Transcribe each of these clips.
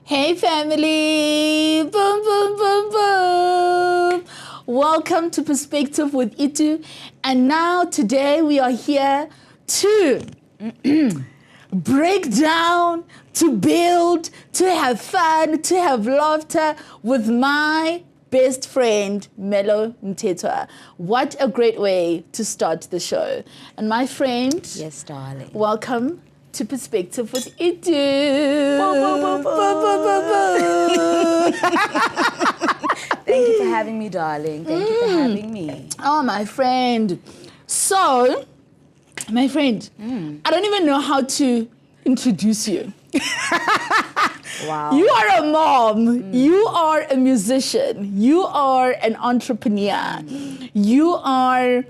Hey family! Boom, boom, boom, boom! Welcome to Perspective with Itu. And now today we are here to break down, to build, to have fun, to have laughter with my best friend, Melo. What a great way to start the show. And my friend, yes, darling, welcome to Perspective with Itu. Thank you for having me, darling. Thank you for having me. Oh, my friend. So, my friend, I don't even know how to introduce you. Wow. You are a mom. You are a musician. You are an entrepreneur. You are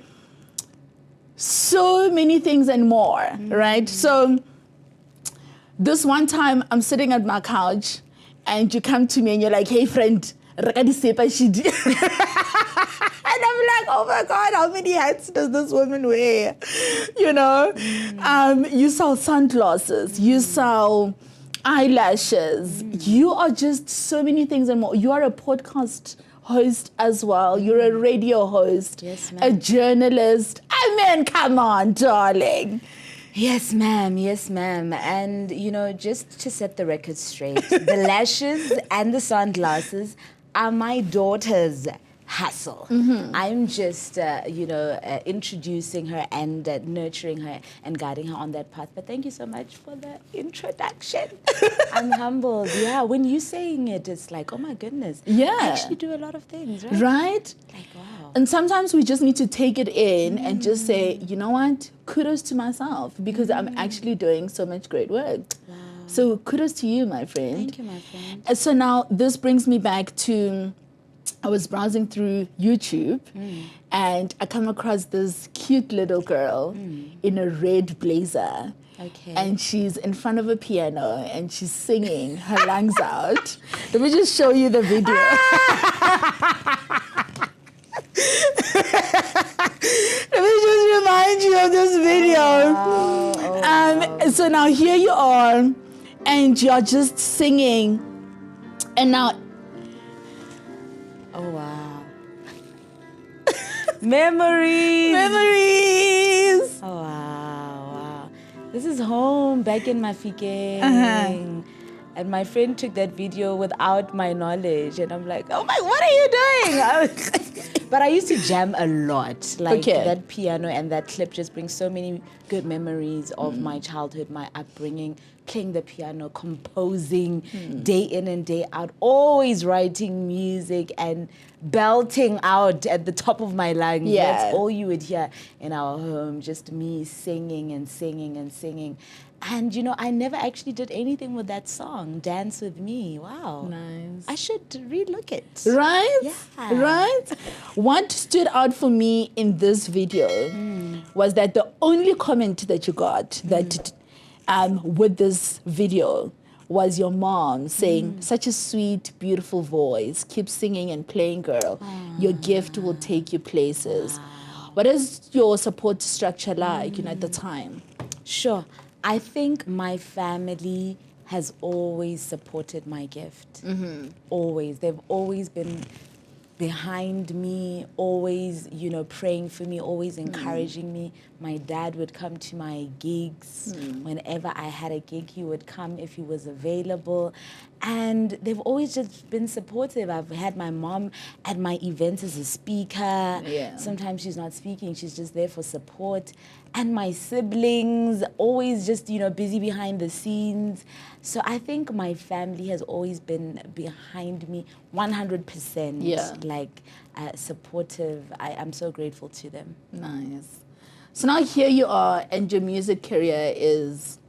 so many things and more, right? So this one time I'm sitting at my couch and you come to me and you're like, hey friend, and I'm like, oh my God, how many hats does this woman wear? You know, you sell sunglasses, you sell eyelashes, you are just so many things and more. You are a podcast host as well. You're a radio host, yes, ma'am. A journalist. I mean, come on, darling. Yes, ma'am. Yes, ma'am. And, you know, just to set the record straight, the lashes and the sunglasses are my daughter's hustle. I'm just, introducing her and nurturing her and guiding her on that path. But thank you so much for the introduction. I'm humbled. Yeah, when you're saying it, it's like, oh my goodness. Yeah. I actually do a lot of things, right? Right? Like, wow. And sometimes we just need to take it in and just say, you know what? Kudos to myself because I'm actually doing so much great work. Wow. So kudos to you, my friend. Thank you, my friend. And so now this brings me back to, I was browsing through YouTube and I come across this cute little girl in a red blazer. Okay. And she's in front of a piano and she's singing her lungs out. Let me just show you the video. Let me just remind you of this video. Oh, wow. So now here you are and you're just singing. And now, oh, wow. Memories. memories. Oh, wow, wow. This is home, back in Mafikeng. And my friend took that video without my knowledge. And I'm like, oh my, what are you doing? But I used to jam a lot. Like that piano and that clip just brings so many good memories of my childhood, my upbringing, playing the piano, composing day in and day out, always writing music and belting out at the top of my lungs. Yeah. That's all you would hear in our home, just me singing and singing and singing. And, you know, I never actually did anything with that song, Dance With Me. Wow. Nice. I should relook it. Right? Yeah. Right? What stood out for me in this video was that the only comment that you got that with this video was your mom saying, such a sweet, beautiful voice. Keep singing and playing, girl. Your gift will take you places. Wow. What is your support structure like, at the time? Sure. I think my family has always supported my gift. Always. They've always been behind me, always, praying for me, always encouraging me. My dad would come to my gigs. Whenever I had a gig, he would come if he was available. And they've always just been supportive. I've had my mom at my events as a speaker. Yeah. Sometimes she's not speaking, she's just there for support. And my siblings, always just, busy behind the scenes. So I think my family has always been behind me 100%. Yeah. Like supportive. I'm so grateful to them. Nice. So now here you are and your music career is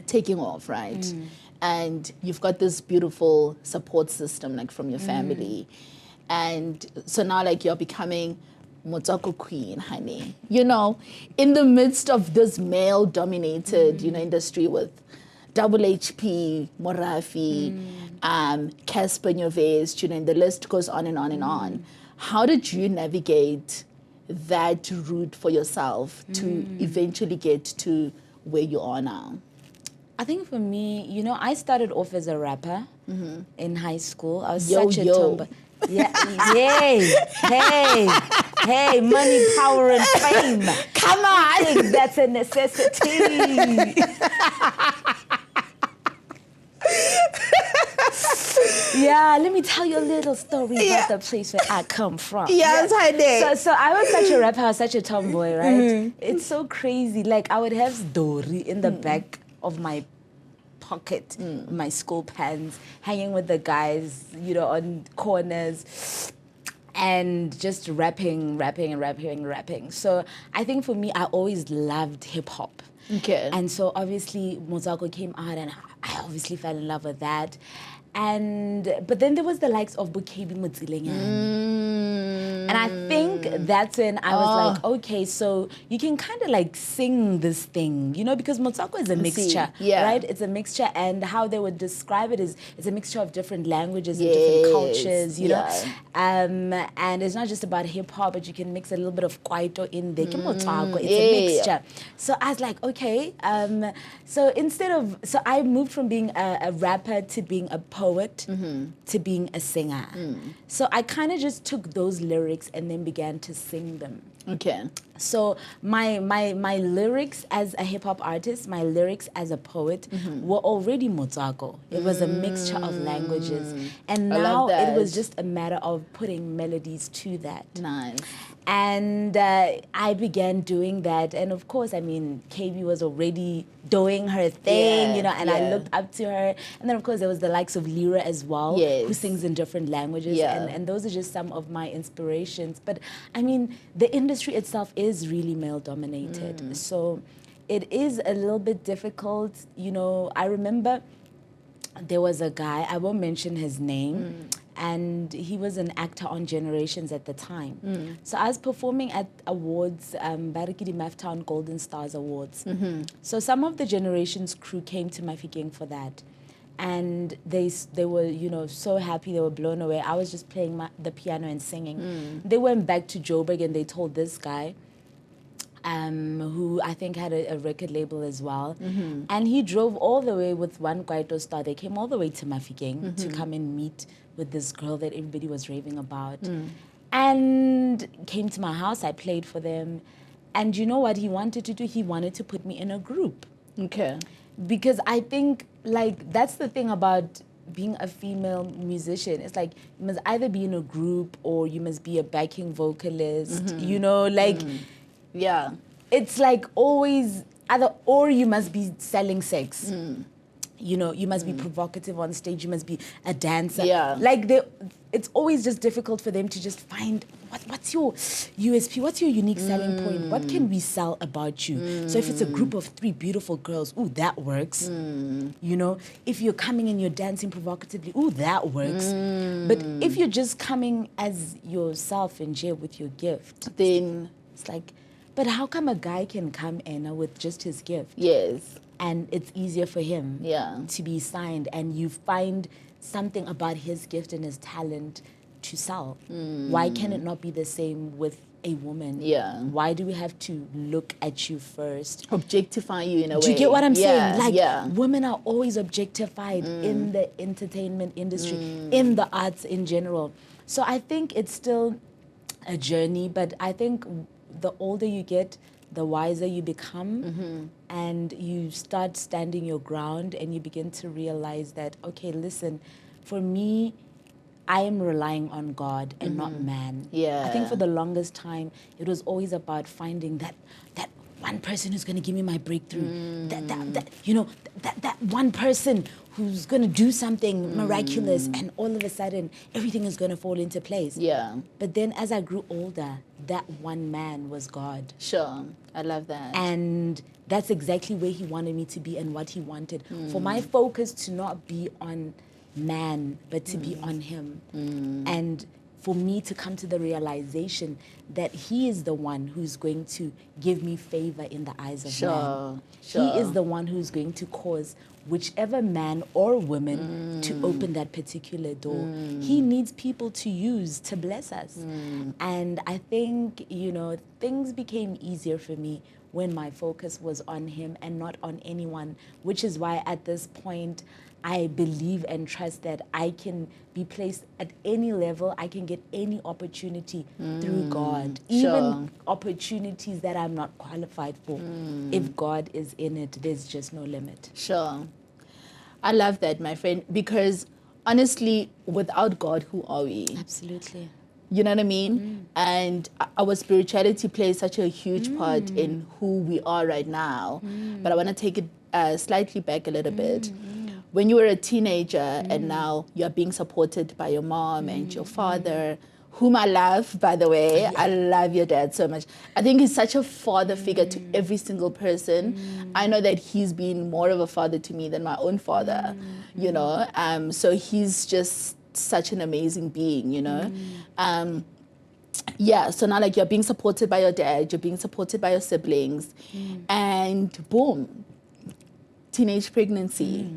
taking off, right? And you've got this beautiful support system like from your family. And so now like you're becoming Motswako queen, honey. In the midst of this male-dominated, industry with Double HP, Morafi, Casper Nyovest, and the list goes on and on and on. How did you navigate that route for yourself to eventually get to where you are now? I think for me, I started off as a rapper. in high school. I was Yo, such a yo. tomboy. Yeah, hey, money, power, and fame. Come on. I think that's a necessity. Yeah, let me tell you a little story about the place where I come from. Yes, I did. So I was such a rapper, I was such a tomboy, right? It's so crazy. Like, I would have Dory in the back of my pocket, my school pants, hanging with the guys, you know, on corners, and just rapping. So I think for me, I always loved hip hop. Okay. And so obviously Motswako came out, and I obviously fell in love with that. But then there was the likes of Sekhu-Pedi, Itumeleng. And I think that's when I was like, okay, so you can kind of like sing this thing, you know, because Motswako is a mixture, right? It's a mixture, and how they would describe it is it's a mixture of different languages and different cultures, you know. And it's not just about hip hop, but you can mix a little bit of kwaito in there. Motswako, it's a mixture. So I was like, okay. So I moved from being a rapper to being a poet to being a singer. So I kind of just took those lyrics and then began to sing them. Okay. So my lyrics as a hip hop artist, my lyrics as a poet were already Motswako. It was a mixture of languages, and now it was just a matter of putting melodies to that. Nice. And I began doing that, and of course, I mean, KB was already doing her thing, you know, and I looked up to her. And then, of course, there was the likes of Lyra as well, who sings in different languages, and those are just some of my inspirations. But I mean, the industry itself is really male-dominated, so it is a little bit difficult. You know, I remember there was a guy, I won't mention his name, and he was an actor on Generations at the time. So I was performing at awards, Barikidi Maftown Golden Stars Awards. So some of the Generations crew came to Mafikeng for that. And they were, you know, so happy, they were blown away. I was just playing the piano and singing. They went back to Joburg and they told this guy, who I think had a record label as well. And he drove all the way with one Kwaito star. They came all the way to Mafikeng to come and meet with this girl that everybody was raving about. And came to my house, I played for them. And you know what he wanted to do? He wanted to put me in a group. Okay. Because I think, like, that's the thing about being a female musician. It's like, you must either be in a group or you must be a backing vocalist, you know, like... Yeah. It's like always either, or you must be selling sex. You know, you must be provocative on stage, you must be a dancer. Like, it's always just difficult for them to just find what's your USP, what's your unique selling point, what can we sell about you? So if it's a group of 3 beautiful girls, ooh, that works. You know, if you're coming and you're dancing provocatively, ooh, that works. But if you're just coming as yourself and share with your gift, then it's like, but how come a guy can come in with just his gift? Yes. And it's easier for him to be signed, and you find something about his gift and his talent to sell. Why can it not be the same with a woman? Why do we have to look at you first? Objectify you in a way. Do you get what I'm saying? Like, women are always objectified in the entertainment industry, in the arts in general. So I think it's still a journey, but I think the older you get, the wiser you become, and you start standing your ground, and you begin to realize that, okay, listen, for me, I am relying on God and not man. I think for the longest time, it was always about finding that one person who's going to give me my breakthrough, that one person who's going to do something miraculous, and all of a sudden, everything is going to fall into place. But then as I grew older, that one man was God. Sure, I love that. And that's exactly where he wanted me to be and what he wanted. For my focus to not be on man, but to be on him. And for me to come to the realization that he is the one who's going to give me favor in the eyes of man. Sure. He is the one who's going to cause whichever man or woman to open that particular door. He needs people to use to bless us. And I think, you know, things became easier for me when my focus was on him and not on anyone, which is why at this point I believe and trust that I can be placed at any level. I can get any opportunity through God, even opportunities that I'm not qualified for. If God is in it, there's just no limit. Sure. I love that, my friend, because honestly, without God, who are we? Absolutely. You know what I mean? And our spirituality plays such a huge part in who we are right now. But I want to take it slightly back a little bit. When you were a teenager and now you're being supported by your mom and your father, whom I love, by the way. I love your dad so much. I think he's such a father figure to every single person. I know that he's been more of a father to me than my own father, you know. So he's just such an amazing being, you know. Yeah, so now like you're being supported by your dad, you're being supported by your siblings, and boom, teenage pregnancy.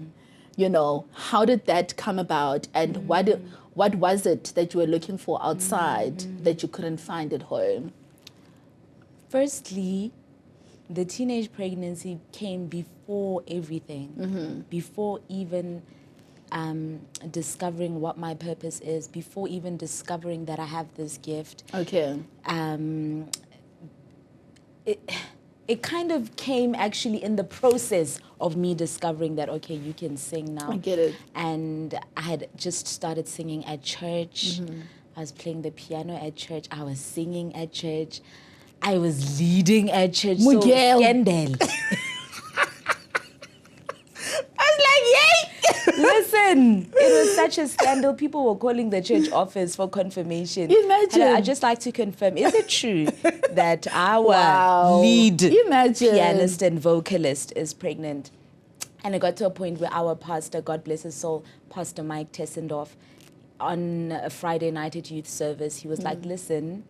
You know, how did that come about, and what was it that you were looking for outside that you couldn't find at home? Firstly, the teenage pregnancy came before everything, before even discovering what my purpose is, before even discovering that I have this gift. Okay. It kind of came actually in the process of me discovering that, okay, you can sing now. I get it. And I had just started singing at church. I was playing the piano at church. I was singing at church. I was leading at church. So scandal. I was like, yay! Listen, it was such a scandal. People were calling the church office for confirmation. Imagine. I'd just like to confirm, is it true that our lead pianist and vocalist is pregnant? And it got to a point where our pastor, God bless his soul, Pastor Mike Tessendorf, on a Friday night at youth service, he was like, listen,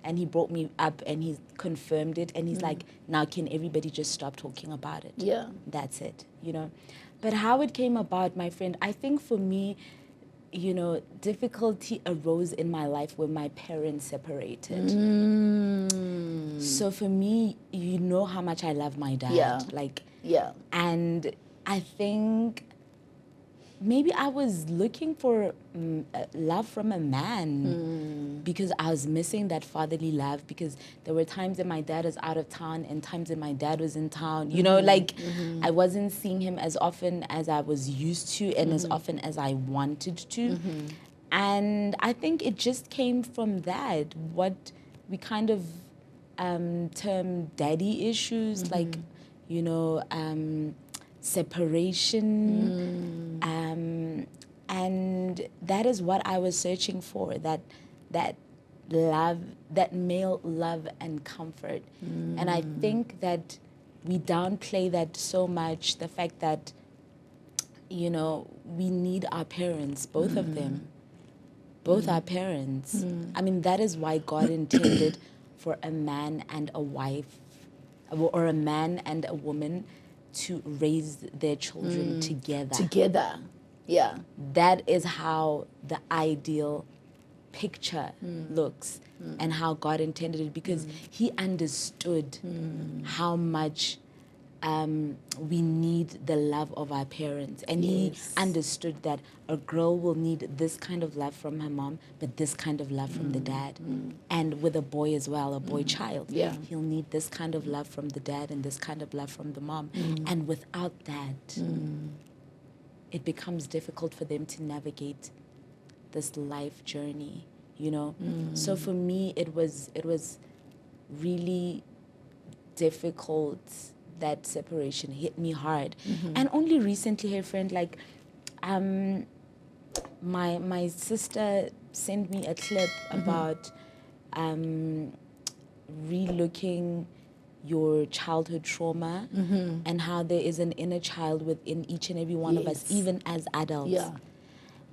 and he brought me up and he confirmed it. And he's like, now can everybody just stop talking about it? Yeah. That's it, you know. But how it came about, my friend, I think for me, you know, difficulty arose in my life when my parents separated. So for me, you know how much I love my dad. Yeah. Like, yeah. And I think maybe I was looking for love from a man because I was missing that fatherly love, because there were times that my dad was out of town and times that my dad was in town. You know, like I wasn't seeing him as often as I was used to and as often as I wanted to. And I think it just came from that, what we kind of term daddy issues, like, you know, separation, and that is what I was searching for, that love, that male love and comfort. And I think that we downplay that so much, the fact that, you know, we need our parents, both of them, both our parents. I mean, that is why God intended for a man and a wife, or a man and a woman, to raise their children together. Together, yeah. That is how the ideal picture looks, and how God intended it, because he understood how much we need the love of our parents. And he understood that a girl will need this kind of love from her mom, but this kind of love from the dad. And with a boy as well, a boy child, he'll need this kind of love from the dad and this kind of love from the mom. And without that, it becomes difficult for them to navigate this life journey, you know? So for me, it was really difficult. That separation hit me hard. And only recently, her friend, like, my sister sent me a clip about relooking your childhood trauma and how there is an inner child within each and every one of us, even as adults.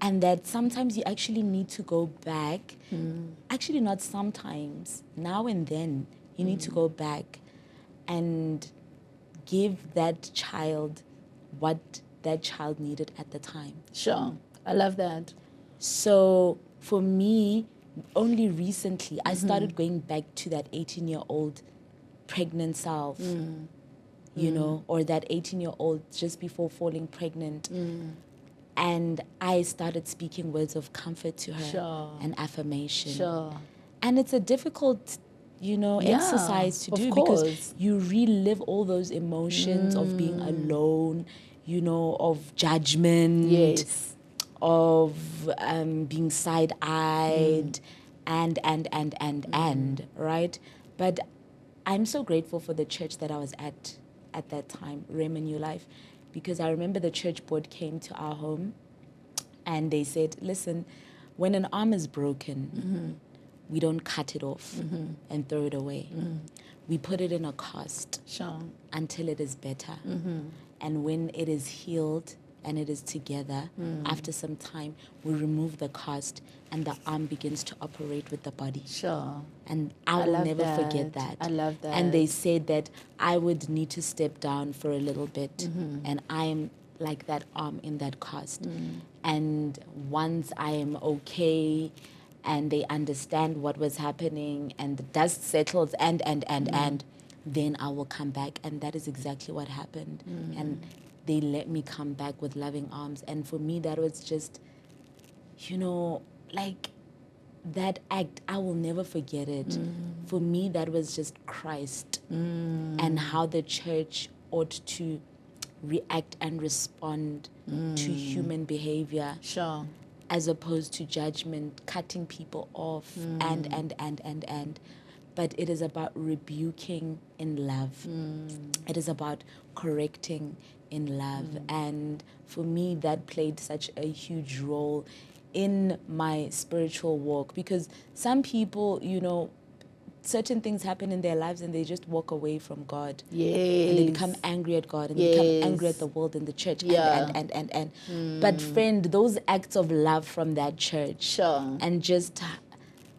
And that sometimes you actually need to go back. Actually, not sometimes. Now and then, you need to go back and give that child what that child needed at the time. Sure. I love that. So for me, only recently, I started going back to that 18-year-old pregnant self, you know, or that 18-year-old just before falling pregnant. And I started speaking words of comfort to her and affirmation. Sure. And it's a difficult, you know, exercise to do because you relive all those emotions of being alone, you know, of judgment, of being side-eyed, and, right? But I'm so grateful for the church that I was at that time, Rema New Life, because I remember the church board came to our home and they said, listen, when an arm is broken, we don't cut it off and throw it away. We put it in a cast until it is better. And when it is healed and it is together, after some time, we remove the cast and the arm begins to operate with the body. And I will never forget that. I love that. And they said that I would need to step down for a little bit. And I am like that arm in that cast. And once I am okay and they understand what was happening and the dust settles and then I will come back. And that is exactly what happened. And they let me come back with loving arms. And for me, that was just, you know, like that act, I will never forget it. For me, that was just Christ and how the church ought to react and respond to human behavior. As opposed to judgment, cutting people off and. But it is about rebuking in love. It is about correcting in love. And for me, that played such a huge role in my spiritual walk. Because some people, you know, certain things happen in their lives and they just walk away from God. And they become angry at God and they become angry at the world and the church. But friend, those acts of love from that church and just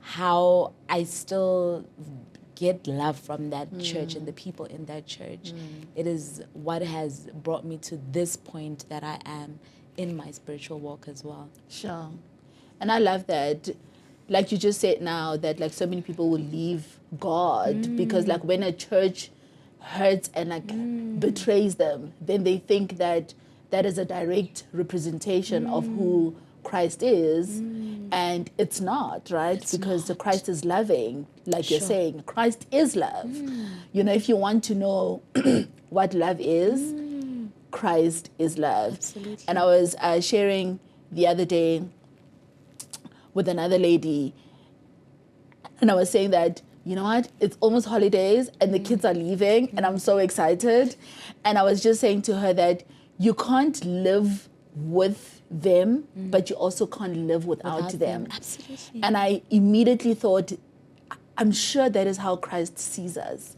how I still get love from that church and the people in that church. It is what has brought me to this point that I am in my spiritual walk as well. And I love that. Like you just said now, that like so many people will leave God because like when a church hurts and like betrays them, then they think that that is a direct representation of who Christ is, and it's not, right? Because the Christ is loving, like you're saying. Christ is love. You know, if you want to know what love is, Christ is love. Absolutely. And I was sharing the other day with another lady, and I was saying that, you know what, it's almost holidays and the kids are leaving and I'm so excited. And I was just saying to her that you can't live with them, but you also can't live without them. Absolutely. And I immediately thought, I'm sure that is how Christ sees us,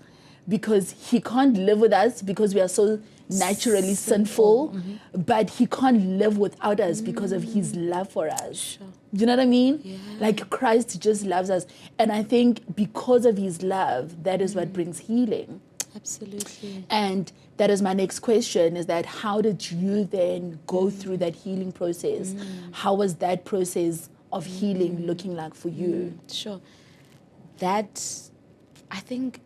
because he can't live with us because we are so naturally sinful, but he can't live without us because of his love for us. Do you know what I mean? Like Christ just loves us. And I think because of his love, that is what brings healing. Absolutely. And that is my next question, is that how did you then go through that healing process? How was that process of healing looking like for you? Sure. That, I think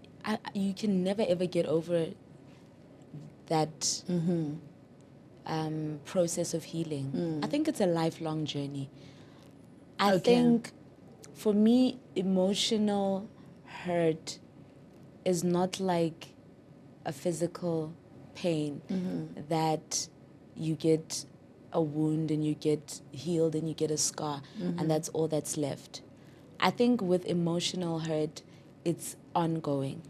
you can never ever get over that process of healing. I think it's a lifelong journey. I think for me, emotional hurt is not like a physical pain that you get a wound and you get healed and you get a scar and that's all that's left. I think with emotional hurt, it's ongoing.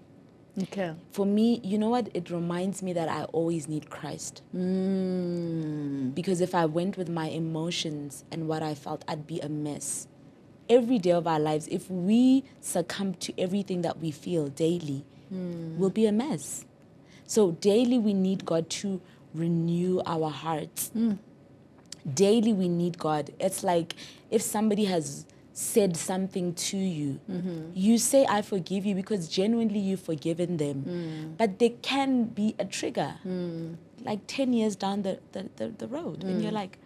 For me, you know what? It reminds me that I always need Christ. Because if I went with my emotions and what I felt, I'd be a mess. Every day of our lives, if we succumb to everything that we feel daily, we'll be a mess. So daily we need God to renew our hearts. daily we need God. It's like if somebody has said something to you, you say, I forgive you, because genuinely you've forgiven them. But there can be a trigger, like 10 years down the road. And you're like,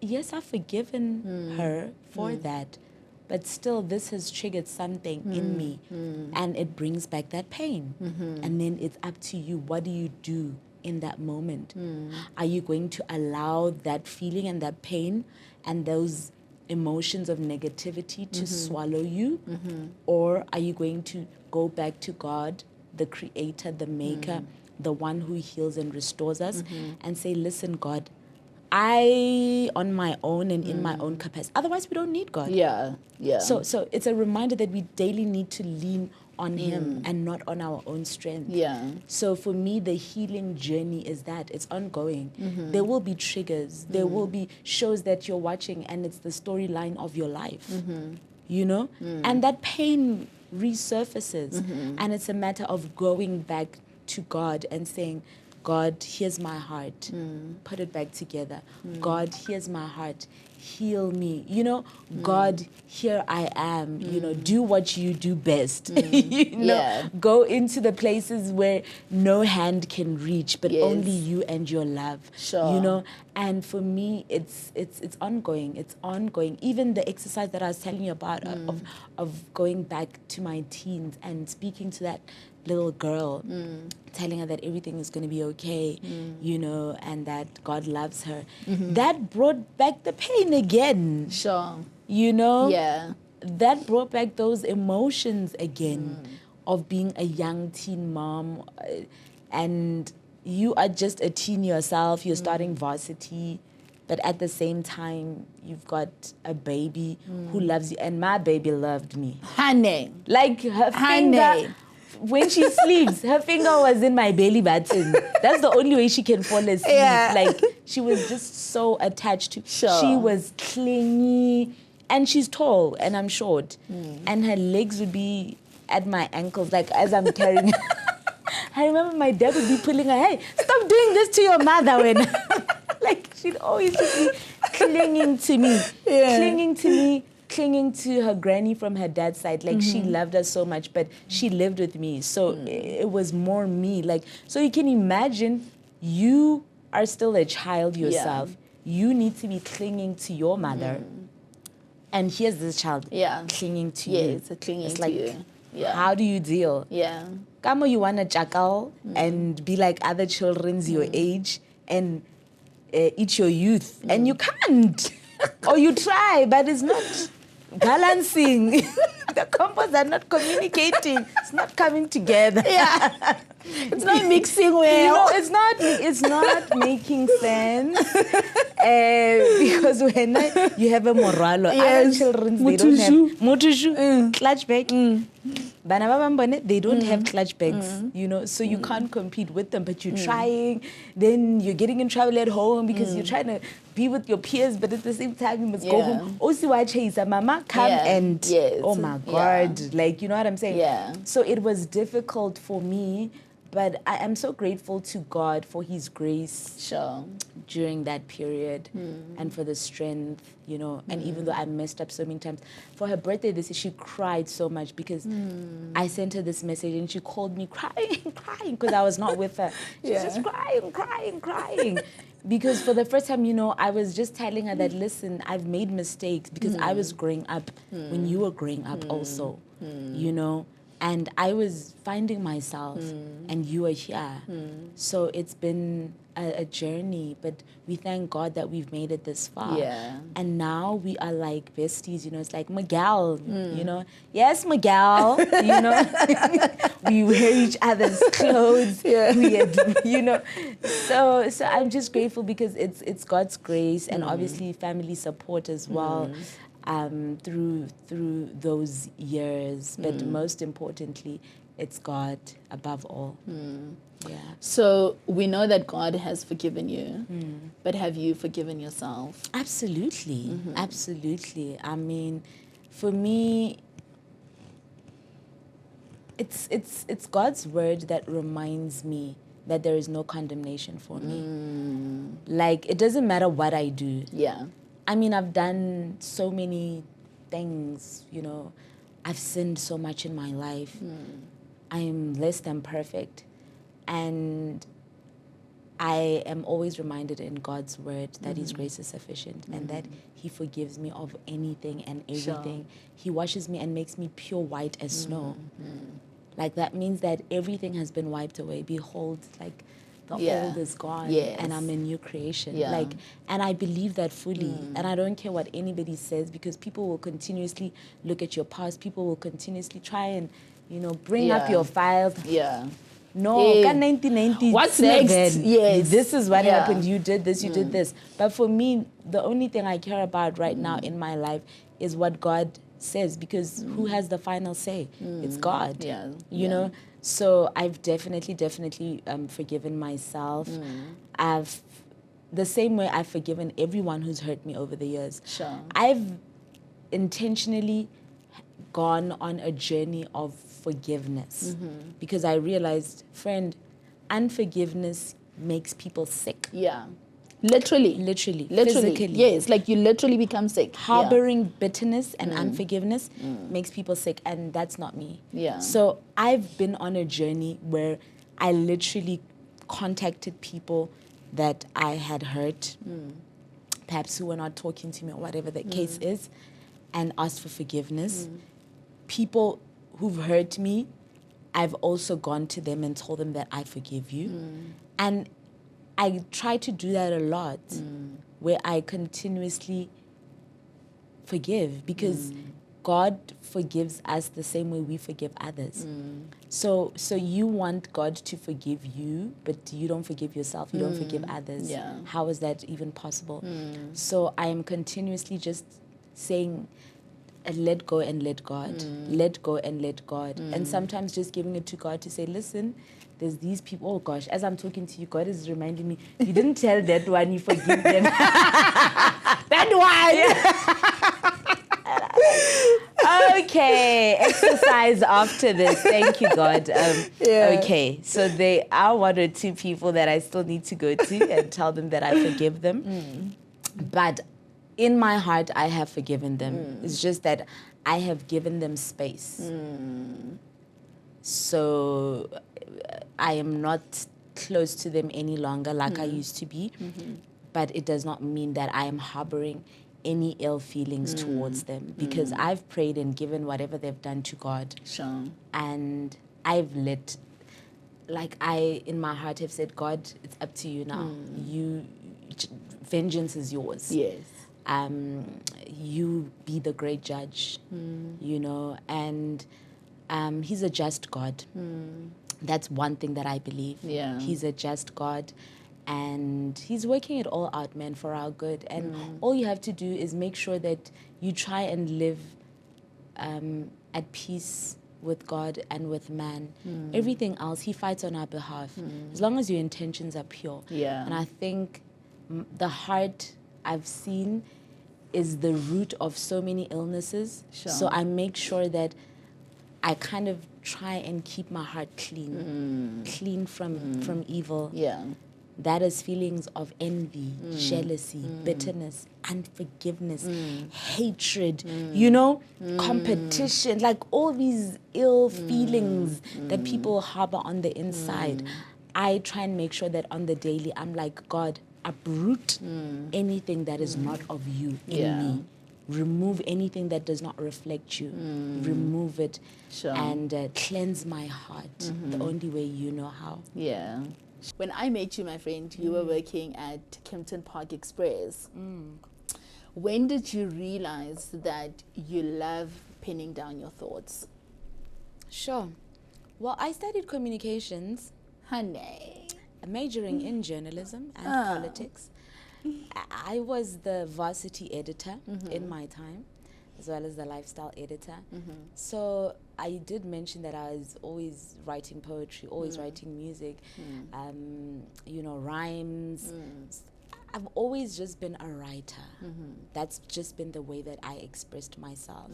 yes, I've forgiven her for that. But still, this has triggered something in me. And it brings back that pain. And then it's up to you. What do you do in that moment? Are you going to allow that feeling and that pain and those emotions of negativity to swallow you? Or are you going to go back to God, the creator, the maker, the one who heals and restores us, and say, listen, God, I, on my own and in my own capacity, otherwise we don't need God. Yeah. So it's a reminder that we daily need to lean on Him and not on our own strength. Yeah. So for me, the healing journey is that it's ongoing. There will be triggers. There will be shows that you're watching and it's the storyline of your life, you know? And that pain resurfaces. And it's a matter of going back to God and saying, God, here's my heart. Put it back together. God, here's my heart. Heal me. You know, God, here I am. You know, do what you do best. You know, go into the places where no hand can reach, but only you and your love. Sure. You know, and for me, it's ongoing. It's ongoing. Even the exercise that I was telling you about of going back to my teens and speaking to that little girl, telling her that everything is going to be okay, you know, and that God loves her. That brought back the pain again. Sure. You know? Yeah. That brought back those emotions again of being a young teen mom. And you are just a teen yourself. You're starting varsity. But at the same time, you've got a baby who loves you. And my baby loved me. Honey. Like her finger... When she sleeps, her finger was in my belly button. That's the only way she can fall asleep. Yeah. Like, she was just so attached to... Sure. She was clingy. And she's tall, and I'm short. And her legs would be at my ankles, like, as I'm carrying her. I remember my dad would be pulling her, hey, stop doing this to your mother. When like, she'd always just be clinging to me. Clinging to her granny from her dad's side. Like, she loved us so much, but she lived with me. So it was more me. Like, so you can imagine, you are still a child yourself. You need to be clinging to your mother. And here's this child clinging to you. It's clinging it's to like, you. Yeah. How do you deal? Yeah. Kamo, you want to jackal and be like other children's your age and eat your youth. And you can't. Or you try, but it's not balancing. The combos are not communicating. It's not coming together. Yeah. It's not mixing well. You know, it's not making sense. Because when you have a moralo, other children, they don't have mutushu, clutch bag. Bana ba bambone, they don't have clutch bags, you know, so you can't compete with them, but you're trying. Then you're getting in trouble at home because you're trying to be with your peers, but at the same time you must go home. Osiwache mama, come and oh my God, like, you know what I'm saying? Yeah. So it was difficult for me, but I am so grateful to God for His grace during that period and for the strength, you know. And even though I messed up so many times, for her birthday this year, she cried so much because I sent her this message and she called me crying because I was not with her. She was just crying. Because for the first time, you know, I was just telling her that, listen, I've made mistakes because I was growing up when you were growing up also, you know. And I was finding myself, and you are here. So it's been a journey, but we thank God that we've made it this far. Yeah. And now we are like besties, you know, it's like Miguel, you know. Yes, Miguel, you know. We wear each other's clothes, you know. So I'm just grateful because it's God's grace and obviously family support as well. Through those years, but most importantly, it's God above all. Yeah. So we know that God has forgiven you, but have you forgiven yourself? Absolutely, absolutely. I mean, for me, it's God's word that reminds me that there is no condemnation for me. Like, it doesn't matter what I do. Yeah. I mean, I've done so many things, you know. I've sinned so much in my life. I am less than perfect. And I am always reminded in God's word that His grace is sufficient and that He forgives me of anything and everything. He washes me and makes me pure white as snow. Like, that means that everything has been wiped away. Behold, like, the old is gone and I'm a new creation. Like, and I believe that fully. And I don't care what anybody says, because people will continuously look at your past. People will continuously try and, you know, bring up your files. No, Hey. 1997. What's next? Yes. This is what happened. You did this, you did this. But for me, the only thing I care about right now in my life is what God says, because who has the final say? It's God. You know? So I've definitely forgiven myself. The same way I've forgiven everyone who's hurt me over the years. I've intentionally gone on a journey of forgiveness because I realized, friend, unforgiveness makes people sick. Literally, physically. Yes, like you literally become sick. Harboring bitterness and unforgiveness makes people sick, and that's not me. So I've been on a journey where I literally contacted people that I had hurt, perhaps who were not talking to me or whatever the case is, and asked for forgiveness. People who've hurt me, I've also gone to them and told them that I forgive you. And I try to do that a lot, where I continuously forgive, because God forgives us the same way we forgive others. So you want God to forgive you, but you don't forgive yourself, you don't forgive others. How is that even possible? So I am continuously just saying, let go and let God. Let go and let God. And sometimes just giving it to God to say, listen, there's these people. Oh gosh, as I'm talking to you, God is reminding me, you didn't tell that one you forgive them. That one! Okay, exercise after this. Thank you, God. Okay, so there are one or two people that I still need to go to and tell them that I forgive them. But in my heart, I have forgiven them. It's just that I have given them space. So I am not close to them any longer like I used to be. But it does not mean that I am harboring any ill feelings towards them, because I've prayed and given whatever they've done to God. And I've let, like, I, in my heart, have said, God, it's up to you now. Vengeance is yours. You be the great judge, you know, and He's a just God. That's one thing that I believe. He's a just God, and He's working it all out, man, for our good. And all you have to do is make sure that you try and live at peace with God and with man. Everything else, He fights on our behalf, as long as your intentions are pure. And I think the heart, I've seen, is the root of so many illnesses. So I make sure that I kind of try and keep my heart clean, clean from evil. That is feelings of envy, jealousy, bitterness, unforgiveness, hatred, you know, competition, like all these ill feelings that people harbor on the inside. I try and make sure that on the daily, I'm like, God, uproot anything that is not of you in me. Remove anything that does not reflect you. Remove it and cleanse my heart the only way you know how. When I met you, my friend, you were working at Kempton Park Express. When did you realize that you love penning down your thoughts? Sure. Well, I studied communications. Honey. Majoring in journalism and politics. I was the varsity editor in my time, as well as the lifestyle editor. So I did mention that I was always writing poetry, always writing music, you know, rhymes. I've always just been a writer. That's just been the way that I expressed myself.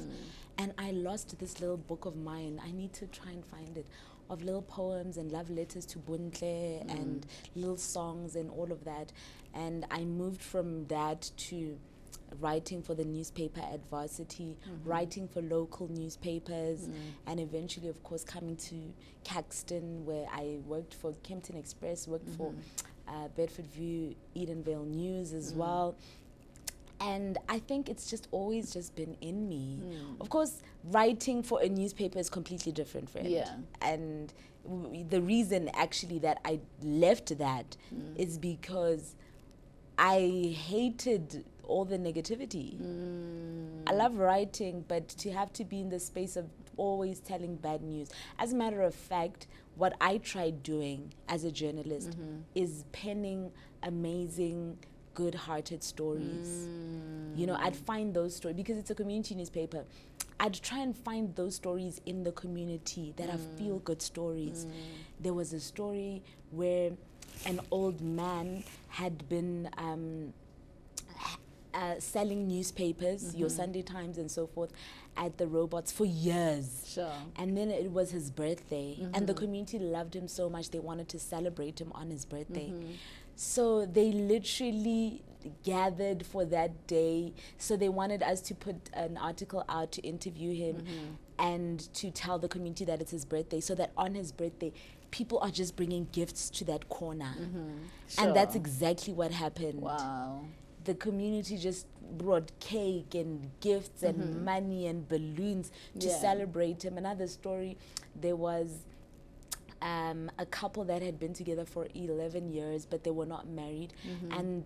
And I lost this little book of mine. I need to try and find it. of little poems and love letters to Buntle and little songs and all of that. And I moved from that to writing for the newspaper at Varsity, writing for local newspapers, and eventually, of course, coming to Caxton, where I worked for Kempton Express, worked for Bedford View, Edenvale News as well. And I think it's just always just been in me. Of course, writing for a newspaper is completely different, friend. Yeah. And the reason actually that I left that is because I hated all the negativity. I love writing, but to have to be in the space of always telling bad news. As a matter of fact, what I tried doing as a journalist is penning amazing, good-hearted stories. You know, I'd find those stories, because it's a community newspaper, I'd try and find those stories in the community that are feel-good stories. There was a story where an old man had been selling newspapers, your Sunday Times and so forth, at the Robots for years. Sure. And then it was his birthday, and the community loved him so much they wanted to celebrate him on his birthday. So they literally gathered for that day. So they wanted us to put an article out to interview him and to tell the community that it's his birthday, so that on his birthday, people are just bringing gifts to that corner. Sure. And that's exactly what happened. Wow. The community just brought cake and gifts and money and balloons to celebrate him. Another story, there was a couple that had been together for 11 years, but they were not married. And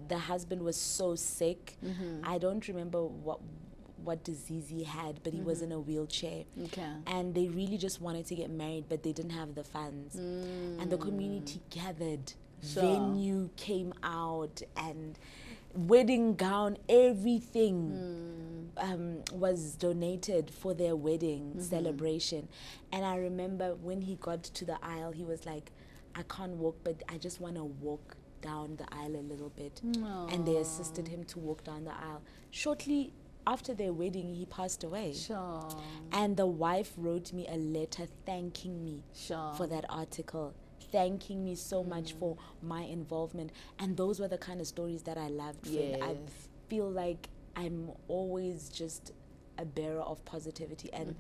the husband was so sick. I don't remember what disease he had, but he was in a wheelchair. Okay. And they really just wanted to get married, but they didn't have the funds. And the community gathered. Sure. Venue came out, and wedding gown, everything was donated for their wedding celebration. And I remember when he got to the aisle, he was like, I can't walk, but I just want to walk down the aisle a little bit. And they assisted him to walk down the aisle. Shortly after their wedding, he passed away. Sure. And the wife wrote me a letter thanking me Sure. for that article, thanking me so much for my involvement. And those were the kind of stories that I loved. Friend. I feel like I'm always just a bearer of positivity, and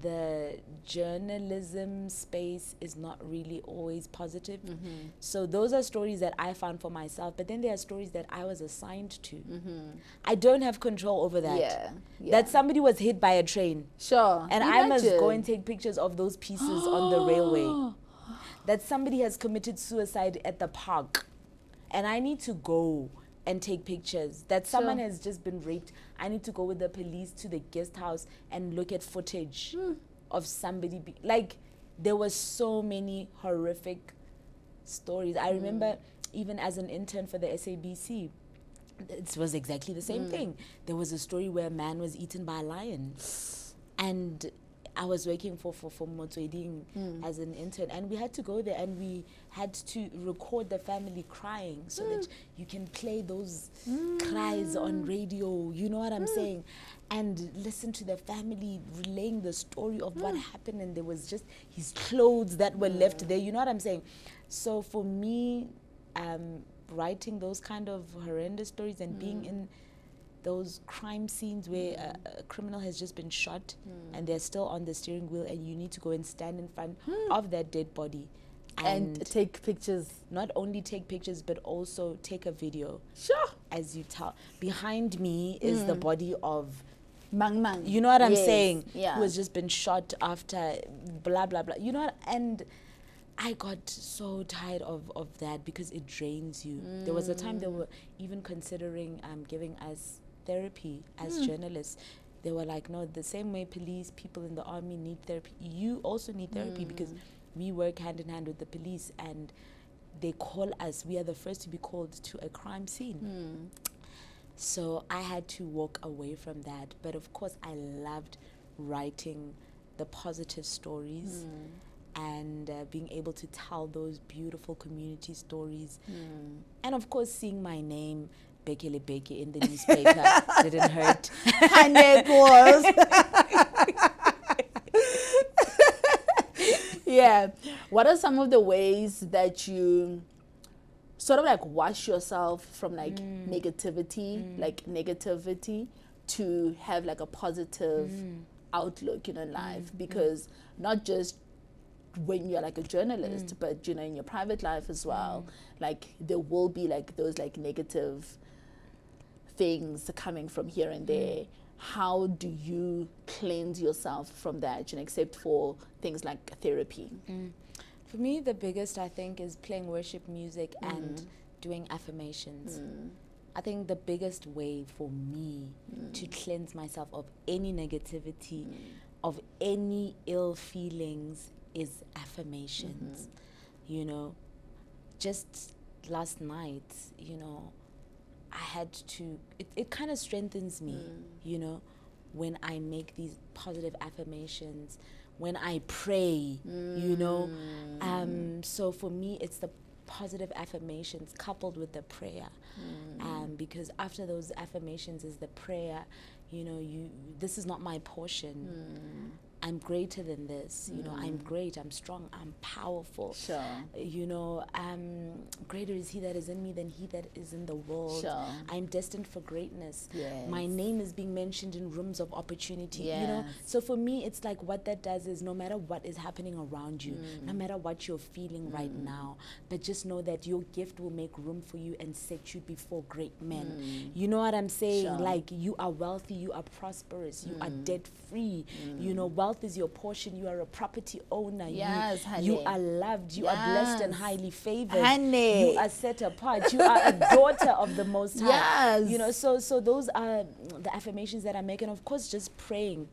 the journalism space is not really always positive. So those are stories that I found for myself, but then there are stories that I was assigned to. I don't have control over that. Yeah. That somebody was hit by a train. Sure. And I must go and take pictures of those pieces on the railway. That somebody has committed suicide at the park, and I need to go and take pictures. That someone has just been raped. I need to go with the police to the guest house and look at footage of somebody. Like, there was so many horrific stories. I remember even as an intern for the SABC, it was exactly the same thing. There was a story where a man was eaten by a lion. And I was working for Motswako as an intern, and we had to go there and we had to record the family crying so that you can play those cries on radio, you know what I'm saying, and listen to the family relaying the story of what happened. And there was just his clothes that were left there, you know what I'm saying. So for me, writing those kind of horrendous stories and being in those crime scenes where a criminal has just been shot and they're still on the steering wheel, and you need to go and stand in front of that dead body and take pictures. Not only take pictures, but also take a video. Sure. As you tell. Behind me is the body of Mang Mang. You know what I'm saying? Yeah. Who has just been shot after blah, blah, blah. You know what? And I got so tired of that, because it drains you. There was a time they were even considering giving us therapy as journalists. They were like, no, the same way police, people in the army need therapy, you also need therapy, because we work hand in hand with the police, and they call us. We are the first to be called to a crime scene. So I had to walk away from that. But of course, I loved writing the positive stories and being able to tell those beautiful community stories. And of course, seeing my name, Bekele Beke, in the newspaper didn't hurt. Yeah. What are some of the ways that you sort of like wash yourself from like negativity to have like a positive outlook, you know, in life? Because not just when you're like a journalist, but you know, in your private life as well, like there will be like those like negative things coming from here and there. How do you cleanse yourself from that, you know, except for things like therapy? For me, the biggest, I think, is playing worship music and doing affirmations. I think the biggest way for me to cleanse myself of any negativity, of any ill feelings, is affirmations. You know, just last night, you know, I had to, it kind of strengthens me, you know, when I make these positive affirmations, when I pray, you know. So for me, it's the positive affirmations coupled with the prayer. Because after those affirmations is the prayer, you know, this is not my portion. I'm greater than this, you know, I'm great, I'm strong, I'm powerful. Sure. You know, greater is he that is in me than he that is in the world. Sure. I'm destined for greatness. Yes. My name is being mentioned in rooms of opportunity, you know. Yes. So for me, it's like what that does is no matter what is happening around you, no matter what you're feeling right now, but just know that your gift will make room for you and set you before great men. You know what I'm saying? Sure. Like, you are wealthy, you are prosperous, you are debt free, you know, wealth is your portion, you are a property owner, Yes, you honey. are loved, you are blessed and Yes. highly favored, Honey. you are set apart, you are a daughter of the Most High. Yes. You know, so those are the affirmations that I make, and of course just praying.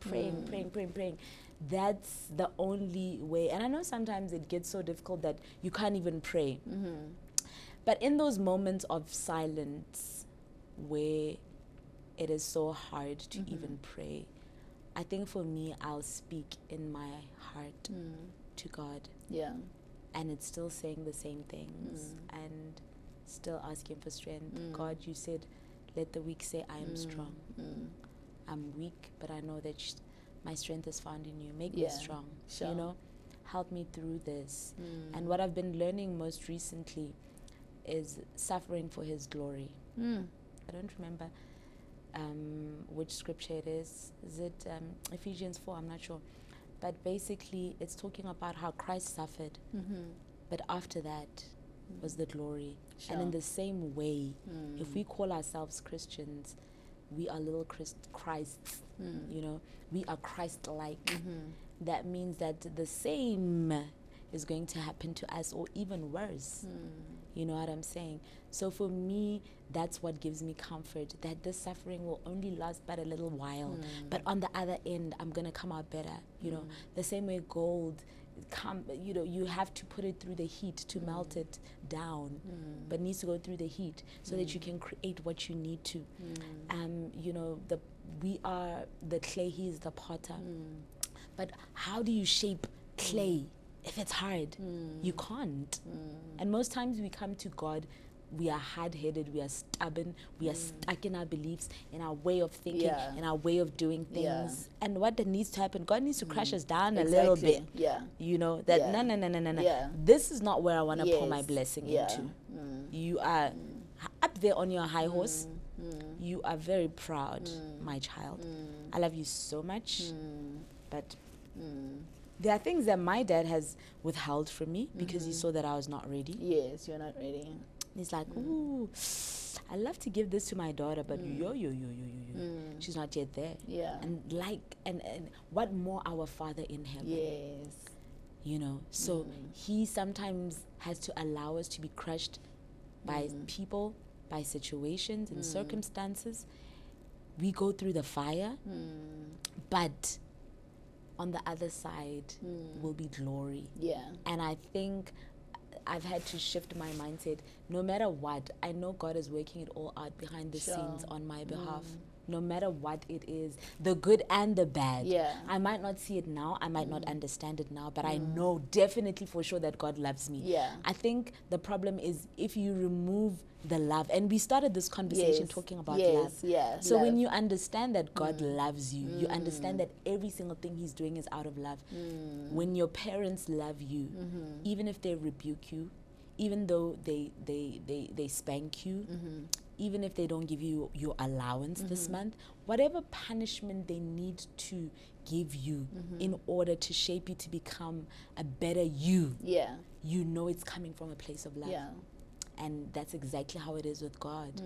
That's the only way. And I know sometimes it gets so difficult that you can't even pray. But in those moments of silence where it is so hard to even pray, I think for me, I'll speak in my heart to God. Yeah. And it's still saying the same things and still asking for strength. God, you said, let the weak say, I am strong. I'm weak, but I know that my strength is found in you. Make me strong. Sure. You know, help me through this. And what I've been learning most recently is suffering for his glory. I don't remember which scripture it is. Is it Ephesians 4? I'm not sure. But basically, it's talking about how Christ suffered. But after that was the glory. Sure. And in the same way, if we call ourselves Christians, we are little Christs. You know, we are Christ-like. That means that the same is going to happen to us, or even worse. You know what I'm saying? So for me, that's what gives me comfort, that this suffering will only last but a little while. But on the other end, I'm going to come out better. You know, the same way gold, you know, you have to put it through the heat to melt it down, but needs to go through the heat so that you can create what you need to. You know, we are the clay, he is the potter. But how do you shape clay? If it's hard, you can't. And most times we come to God, we are hard-headed, we are stubborn, we are stuck in our beliefs, in our way of thinking, in our way of doing things. And what that needs to happen, God needs to crash us down a little bit. You know, that no. This is not where I want to pour my blessing into. You are up there on your high horse. You are very proud, my child. I love you so much, but there are things that my dad has withheld from me because he saw that I was not ready. Yes, you're not ready. He's like, ooh, I love to give this to my daughter, but she's not yet there. Yeah. And what more our Father in heaven? Yes. You know, so he sometimes has to allow us to be crushed by people, by situations and circumstances. We go through the fire, but on the other side will be glory. Yeah. And I think I've had to shift my mindset. No matter what, I know God is working it all out behind the scenes on my behalf. no matter what it is, the good and the bad. Yeah. I might not see it now, I might not understand it now, but I know definitely for sure that God loves me. Yeah. I think the problem is if you remove the love, and we stared this conversation Yes. talking about Yes, love. yeah, So when love. you understand that God loves you, you understand that every single thing He's doing is out of love. When your parents love you, even if they rebuke you, even though they spank you, even if they don't give you your allowance this month, whatever punishment they need to give you in order to shape you to become a better you, Yeah. you know it's coming from a place of love. Yeah. And that's exactly how it is with God,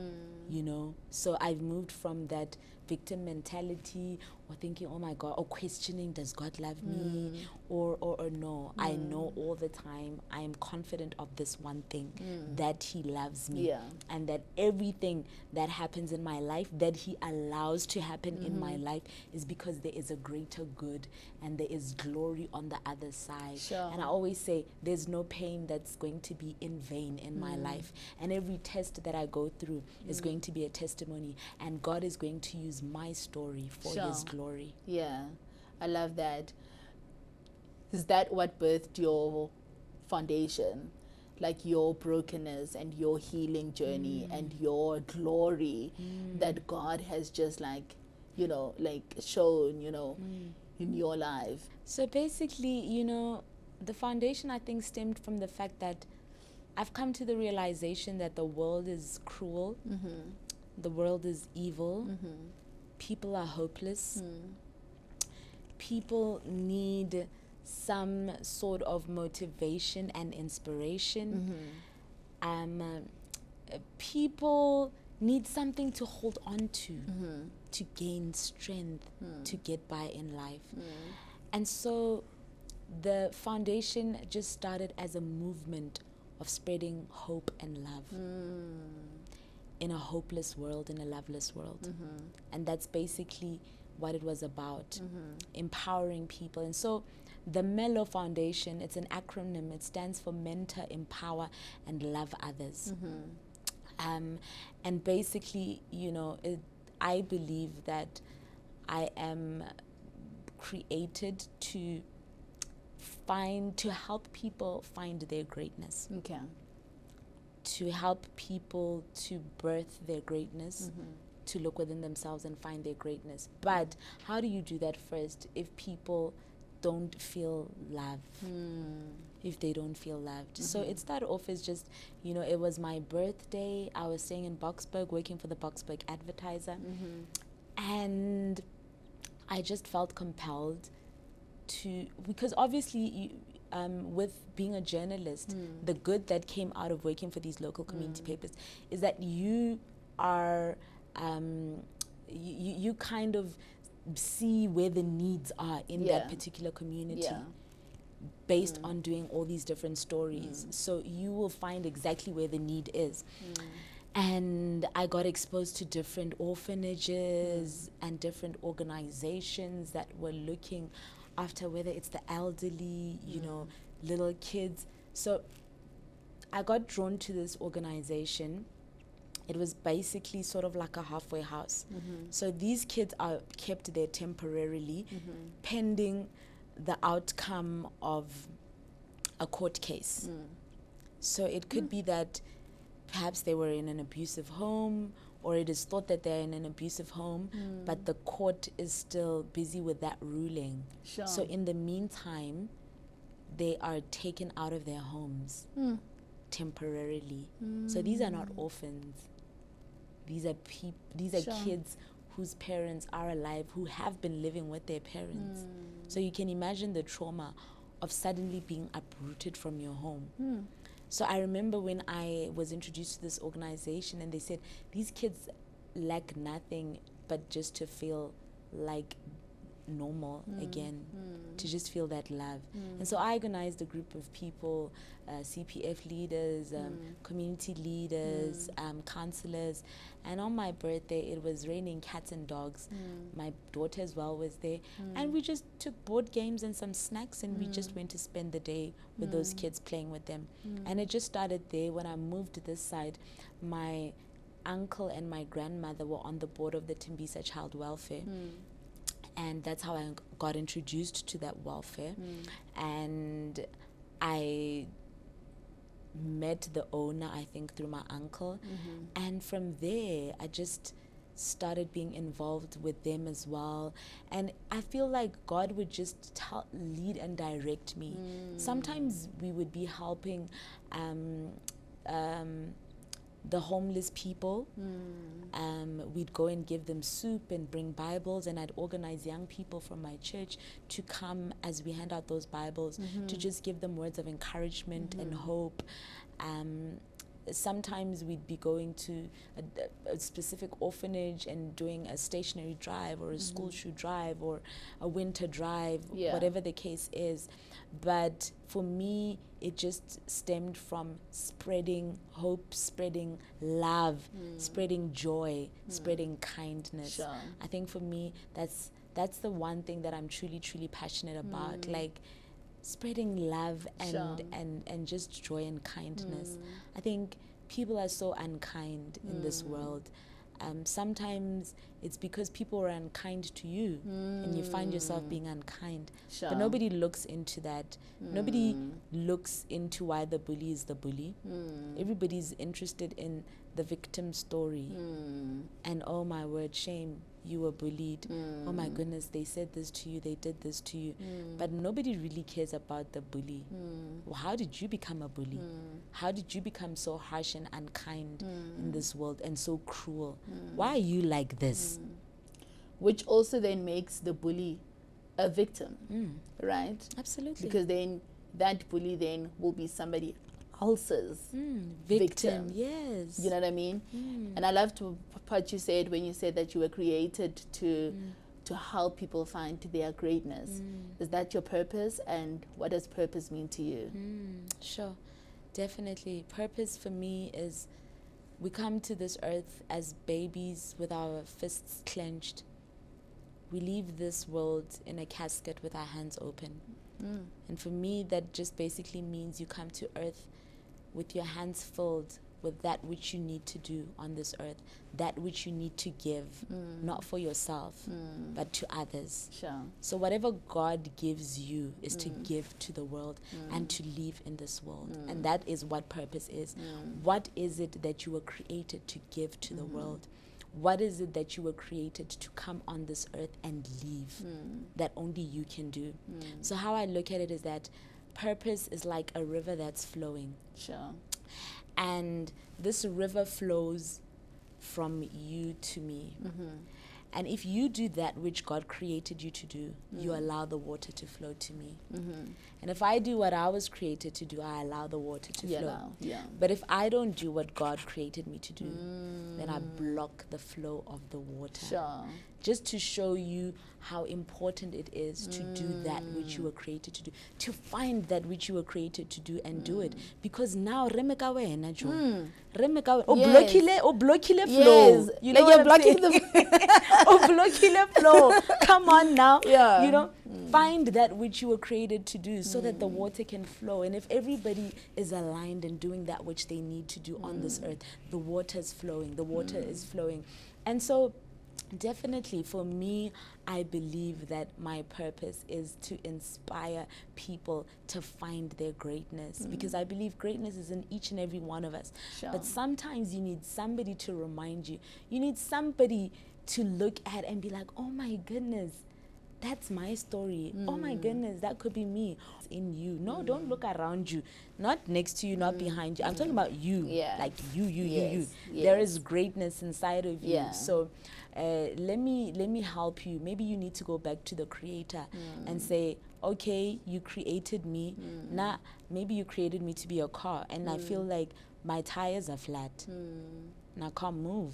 you know. So I've moved from that victim mentality, or thinking, oh my God, or questioning, does God love me, or no. I know all the time, I am confident of this one thing, that He loves me, Yeah. and that everything that happens in my life, that He allows to happen in my life, is because there is a greater good and there is glory on the other side. Sure. And I always say there's no pain that's going to be in vain in my life, and every test that I go through is going to be a testimony, and God is going to use my story for Sure. His glory. Yeah, I love that. Is that what birthed your foundation? Like your brokenness and your healing journey and your glory that God has just like, shown, in your life. So basically, the foundation, I think, stemmed from the fact that I've come to the realization that the world is cruel, the world is evil, people are hopeless, people need some sort of motivation and inspiration. People need something to hold on to gain strength, to get by in life. And so the foundation just started as a movement of spreading hope and love in a hopeless world, in a loveless world. And that's basically what it was about, empowering people. And so the Melo Foundation, it's an acronym. It stands for Mentor, Empower, and Love Others. And basically, I believe that I am created to help people find their greatness. Okay. To help people to birth their greatness, to look within themselves and find their greatness. But how do you do that first if people don't feel love? If they don't feel loved. So it started off as just, it was my birthday. I was staying in Boksburg, working for the Boksburg Advertiser. And I just felt compelled to, because obviously with being a journalist, the good that came out of working for these local community papers is that you are, you kind of see where the needs are in that particular community. Based on doing all these different stories. So you will find exactly where the need is. And I got exposed to different orphanages and different organizations that were looking after, whether it's the elderly, little kids. So I got drawn to this organization. It was basically sort of like a halfway house. So these kids are kept there temporarily, pending the outcome of a court case. So it could be that perhaps they were in an abusive home, or it is thought that they're in an abusive home, but the court is still busy with that ruling. Sure. So in the meantime, they are taken out of their homes temporarily. So these are not orphans. These are Sure. kids whose parents are alive, who have been living with their parents. So you can imagine the trauma of suddenly being uprooted from your home. So I remember when I was introduced to this organization, and they said these kids lack nothing but just to feel like normal again, to just feel that love. And so I organized a group of people, CPF leaders, community leaders, counselors, and on my birthday it was raining cats and dogs. My daughter as well was there, and we just took board games and some snacks, and we just went to spend the day with those kids, playing with them. And it just started there. When I moved to this side, my uncle and my grandmother were on the board of the Timbisa Child Welfare. And that's how I got introduced to that welfare. And I met the owner, I think, through my uncle. And from there, I just started being involved with them as well. And I feel like God would just lead and direct me. Sometimes we would be helping the homeless people. We'd go and give them soup and bring Bibles, and I'd organize young people from my church to come as we hand out those Bibles to just give them words of encouragement and hope. Sometimes we'd be going to a specific orphanage and doing a stationary drive or a school shoe drive or a winter drive, whatever the case is. But for me, it just stemmed from spreading hope, spreading love, spreading joy, spreading kindness. Sure. I think for me, that's the one thing that I'm truly, truly passionate about. Like, spreading love and just joy and kindness. I think people are so unkind in this world. Sometimes it's because people are unkind to you and you find yourself being unkind. But nobody looks into that. Nobody looks into why the bully is the bully. Everybody's interested in the victim story. And oh my word, shame, you were bullied. Oh my goodness, they said this to you, they did this to you. But nobody really cares about the bully. Well, how did you become a bully? How did you become so harsh and unkind in this world and so cruel? Why are you like this? Which also then makes the bully a victim, right? Absolutely. Because then that bully then will be somebody else's victim. Yes. You know what I mean? And I loved what you said when you said that you were created to help people find their greatness. Is that your purpose? And what does purpose mean to you? Sure. Definitely. Purpose for me is we come to this earth as babies with our fists clenched. We leave this world in a casket with our hands open. And for me, that just basically means you come to earth with your hands filled with that which you need to do on this earth, that which you need to give, not for yourself, but to others. Sure. So whatever God gives you is to give to the world and to live in this world. And that is what purpose is. What is it that you were created to give to the world? What is it that you were created to come on this earth and live that only you can do? So how I look at it is that purpose is like a river that's flowing. Sure. And this river flows from you to me. And if you do that which God created you to do, you allow the water to flow to me. And if I do what I was created to do, I allow the water to flow. But if I don't do what God created me to do, then I block the flow of the water. Sure. Just to show you how important it is to do that which you were created to do, to find that which you were created to do and do it. Because now, remeka wena jo, remeka blockile flow. You know, like you're blocking the blockile flow. Come on now, Yeah. you know, find that which you were created to do, so that the water can flow. And if everybody is aligned and doing that which they need to do on this earth, the water is flowing. The water is flowing, and so. Definitely, for me, I believe that my purpose is to inspire people to find their greatness, because I believe greatness is in each and every one of us. Sure. But sometimes you need somebody to remind you. You need somebody to look at and be like, oh my goodness, that's my story. Oh my goodness, that could be me. It's in you. No, don't look around you. Not next to you, not behind you. I'm talking about you. Yeah. Like you. Yes. There is greatness inside of you. Yeah. So let me help you. Maybe you need to go back to the Creator and say, okay, you created me. Now, maybe you created me to be a car, and I feel like my tires are flat. And I can't move.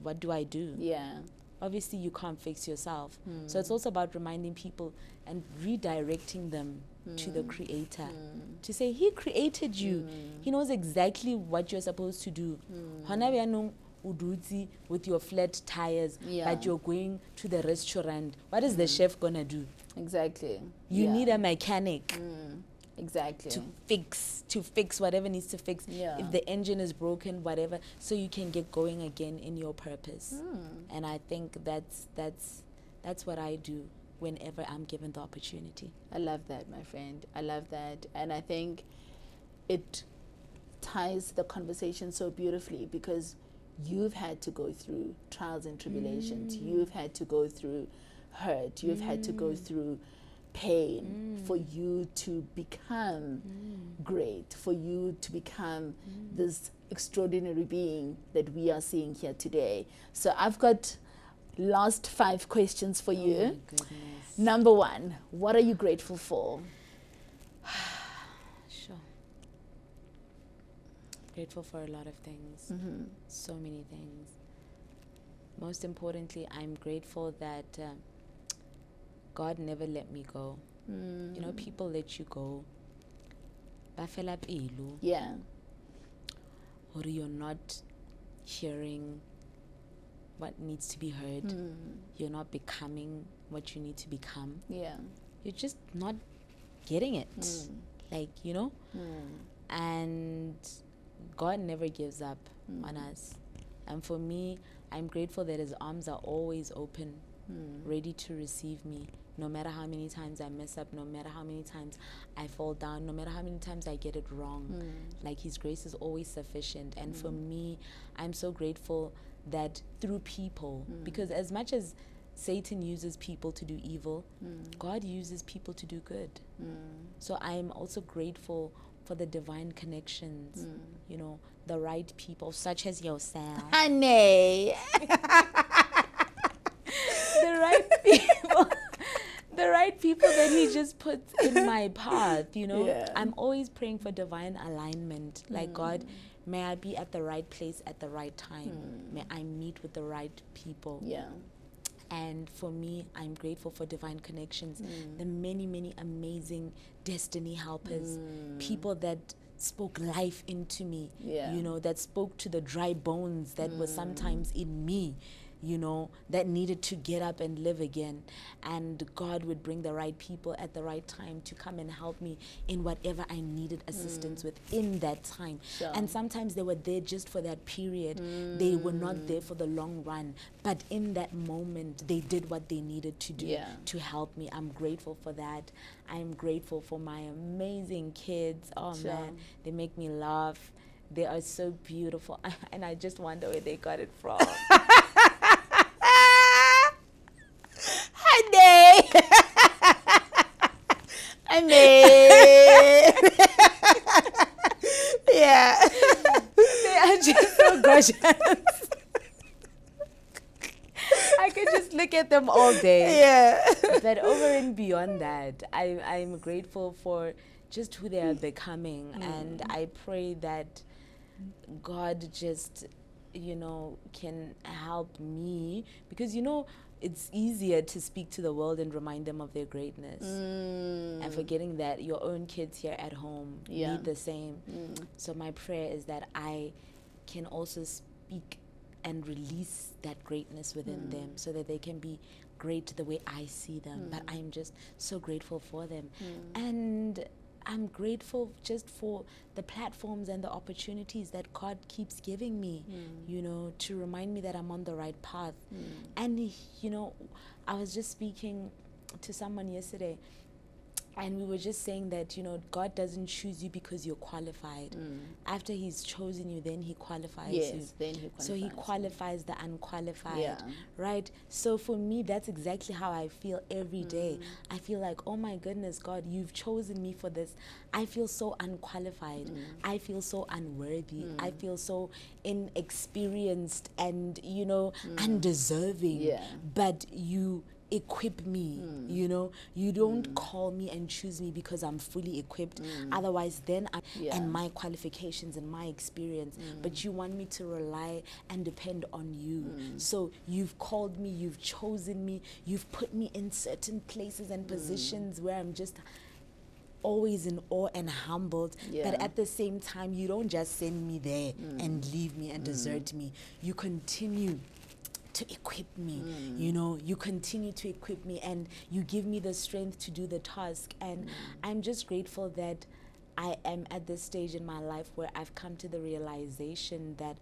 What do I do? Yeah. Obviously, you can't fix yourself. So it's also about reminding people and redirecting them to the Creator. To say, He created you. He knows exactly what you're supposed to do. With your flat tires, but you're going to the restaurant. What is the chef gonna do? Exactly. You need a mechanic. Exactly. to fix whatever needs to fix. Yeah. If the engine is broken, whatever, so you can get going again in your purpose. And I think that's what I do whenever I'm given the opportunity. I love that, my friend. I love that. And I think it ties the conversation so beautifully because you've had to go through trials and tribulations. You've had to go through hurt. You've had to go through pain for you to become great, for you to become this extraordinary being that we are seeing here today. So I've got last 5 questions for you. Oh my goodness. Number 1, what are you grateful for? Sure. Grateful for a lot of things. So many things. Most importantly, I'm grateful that God never let me go. You know, people let you go. Bafela pelo. Yeah. Or you're not hearing what needs to be heard. You're not becoming what you need to become. Yeah. You're just not getting it. Like, you know? And God never gives up on us. And for me, I'm grateful that his arms are always open, ready to receive me. No matter how many times I mess up, no matter how many times I fall down, no matter how many times I get it wrong, like his grace is always sufficient. And for me, I'm so grateful that through people, because as much as Satan uses people to do evil, God uses people to do good. So I'm also grateful for the divine connections, you know, the right people, such as yourself. Honey. The right people. The right people that he just puts in my path, you know. Yeah. I'm always praying for divine alignment. Like, God, may I be at the right place at the right time. May I meet with the right people. Yeah. And for me, I'm grateful for divine connections, the many, many amazing destiny helpers, people that spoke life into me, you know, that spoke to the dry bones that were sometimes in me, you know, that needed to get up and live again. And God would bring the right people at the right time to come and help me in whatever I needed assistance with in that time. Sure. And sometimes they were there just for that period. They were not there for the long run. But in that moment, they did what they needed to do to help me. I'm grateful for that. I'm grateful for my amazing kids. Oh, man, they make me laugh. They are so beautiful. And I just wonder where they got it from. Honey. Yeah. They are just so gorgeous. I could just look at them all day. Yeah. But over and beyond that, I'm grateful for just who they are becoming. And I pray that God just, you know, can help me. Because, you know, it's easier to speak to the world and remind them of their greatness. And forgetting that your own kids here at home need the same. So my prayer is that I can also speak and release that greatness within them so that they can be great the way I see them. But I'm just so grateful for them. And I'm grateful just for the platforms and the opportunities that God keeps giving me, you know, to remind me that I'm on the right path. And, you know, I was just speaking to someone yesterday, and we were just saying that, you know, God doesn't choose you because you're qualified. After he's chosen you, then he qualifies you. Then he qualifies. So he qualifies the unqualified, right? So for me, that's exactly how I feel every day. I feel like, oh my goodness, God, you've chosen me for this. I feel so unqualified. I feel so unworthy. I feel so inexperienced and, you know, undeserving. But you equip me, you know. You don't call me and choose me because I'm fully equipped. Otherwise, then and my qualifications and my experience. But you want me to rely and depend on you. So you've called me, you've chosen me, you've put me in certain places and positions where I'm just always in awe and humbled. But at the same time, you don't just send me there and leave me and desert me. You continue to equip me. You know, you continue to equip me and you give me the strength to do the task. And I'm just grateful that I am at this stage in my life where I've come to the realization that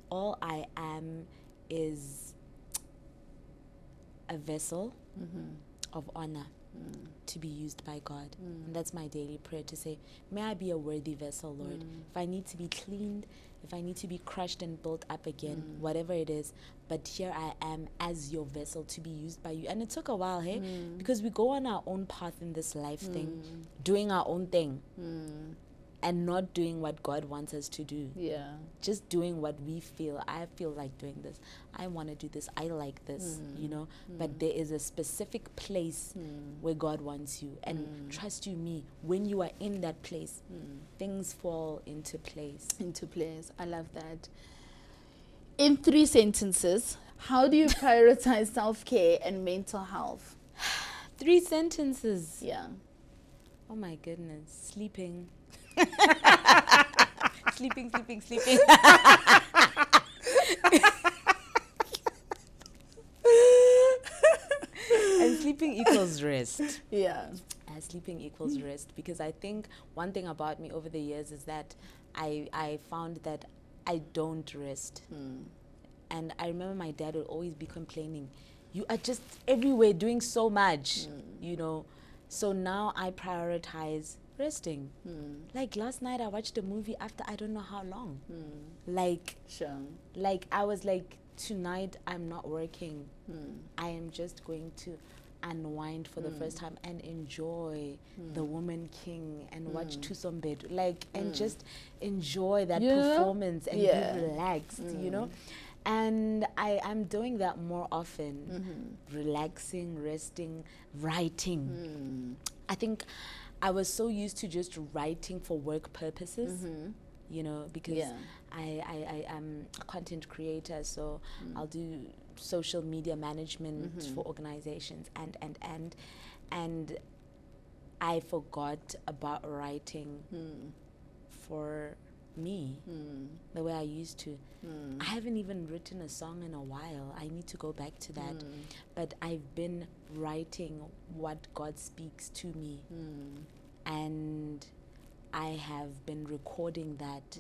all I am is a vessel of honor to be used by God. And that's my daily prayer, to say, may I be a worthy vessel, Lord. If I need to be cleaned, if I need to be crushed and built up again, whatever it is, but here I am as your vessel to be used by you. And it took a while, hey? Because we go on our own path in this life thing, doing our own thing, and not doing what God wants us to do. Yeah. Just doing what we feel. I feel like doing this. I want to do this. I like this, you know. But there is a specific place where God wants you. And trust you me, when you are in that place, things fall into place. Into place. I love that. In 3 sentences, how do you prioritize self-care and mental health? 3 sentences. Yeah. Oh my goodness. Sleeping. sleeping. And sleeping equals rest. Yeah. Sleeping equals rest, because I think one thing about me over the years is that I found that I don't rest. And I remember my dad would always be complaining, you are just everywhere doing so much, you know. So now I prioritize resting. Like last night I watched a movie after I don't know how long. Like I was like, tonight I'm not working. I am just going to unwind for the first time and enjoy The Woman King and watch Itumeleng, like, and just enjoy that performance and be relaxed, you know. And I'm doing that more often. Relaxing, resting, writing. I think I was so used to just writing for work purposes, you know, because I am a content creator, so I'll do social media management for organizations, and I forgot about writing for me the way I used to. I haven't even written a song in a while. I need to go back to that. But I've been writing what God speaks to me. And I have been recording that